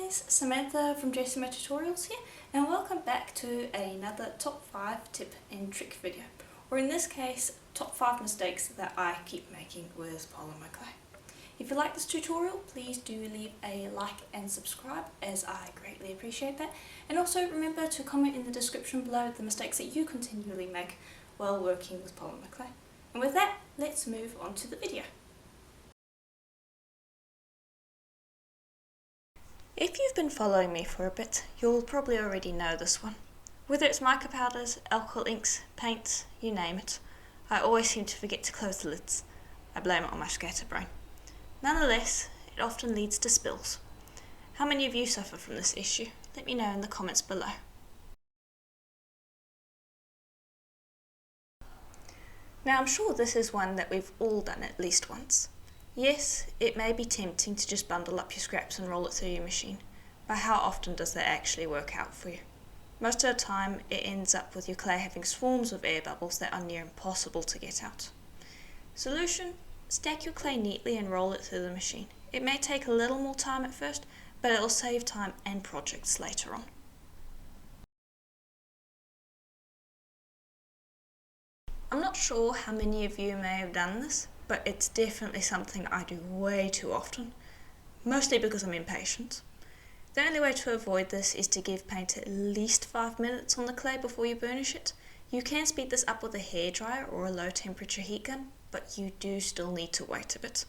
guys, Samantha from JSMO Tutorials here, and welcome back to another top 5 tip and trick video, or in this case, top 5 mistakes that I keep making with polymer clay. If you like this tutorial, please do leave a like and subscribe, as I greatly appreciate that, and also remember to comment in the description below the mistakes that you continually make while working with polymer clay. And with that, let's move on to the video. If you've been following me for a bit, you'll probably already know this one. Whether it's mica powders, alcohol inks, paints, you name it, I always seem to forget to close the lids. I blame it on my scatterbrain. Nonetheless, it often leads to spills. How many of you suffer from this issue? Let me know in the comments below. Now I'm sure this is one that we've all done at least once. Yes, it may be tempting to just bundle up your scraps and roll it through your machine, but how often does that actually work out for you? Most of the time it ends up with your clay having swarms of air bubbles that are near impossible to get out. Solution: stack your clay neatly and roll it through the machine. It may take a little more time at first, but it will save time and projects later on. I'm not sure how many of you may have done this, but it's definitely something I do way too often, mostly because I'm impatient. The only way to avoid this is to give paint at least 5 minutes on the clay before you burnish it. You can speed this up with a hairdryer or a low temperature heat gun, but you do still need to wait a bit.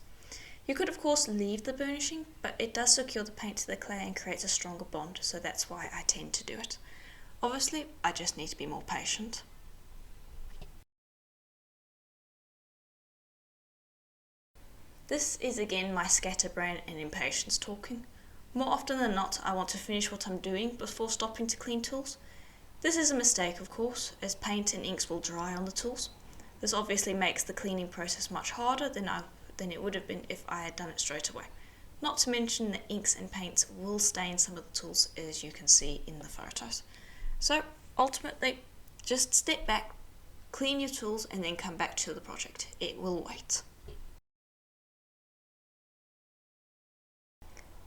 You could of course leave the burnishing, but it does secure the paint to the clay and creates a stronger bond, so that's why I tend to do it. Obviously, I just need to be more patient. This is again my scatterbrain and impatience talking. More often than not, I want to finish what I'm doing before stopping to clean tools. This is a mistake, of course, as paint and inks will dry on the tools. This obviously makes the cleaning process much harder than it would have been if I had done it straight away. Not to mention that inks and paints will stain some of the tools, as you can see in the photos. So ultimately, just step back, clean your tools, and then come back to the project. It will wait.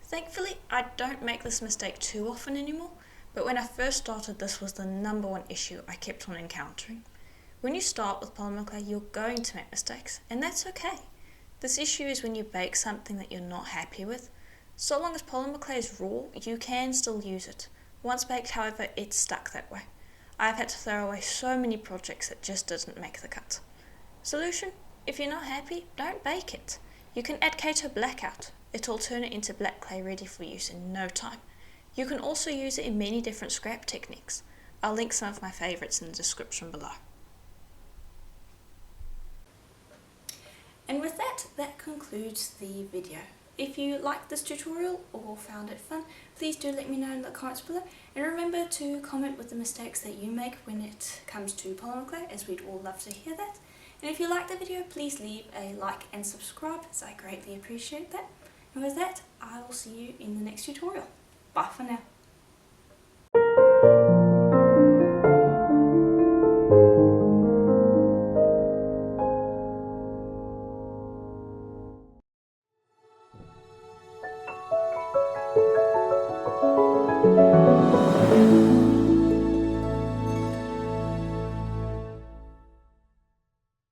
Thankfully, I don't make this mistake too often anymore, but when I first started, this was the number one issue I kept on encountering. When you start with polymer clay, you're going to make mistakes, and that's okay. This issue is when you bake something that you're not happy with. So long as polymer clay is raw, you can still use it. Once baked, however, it's stuck that way. I've had to throw away so many projects that just didn't make the cut. Solution: if you're not happy, don't bake it. You can add Kato Blackout. It'll turn it into black clay ready for use in no time. You can also use it in many different scrap techniques. I'll link some of my favourites in the description below. And with that, that concludes the video. If you liked this tutorial or found it fun, please do let me know in the comments below, and remember to comment with the mistakes that you make when it comes to polymer clay, as we'd all love to hear that. And if you liked the video, please leave a like and subscribe, as I greatly appreciate that. And with that, I will see you in the next tutorial. Bye for now.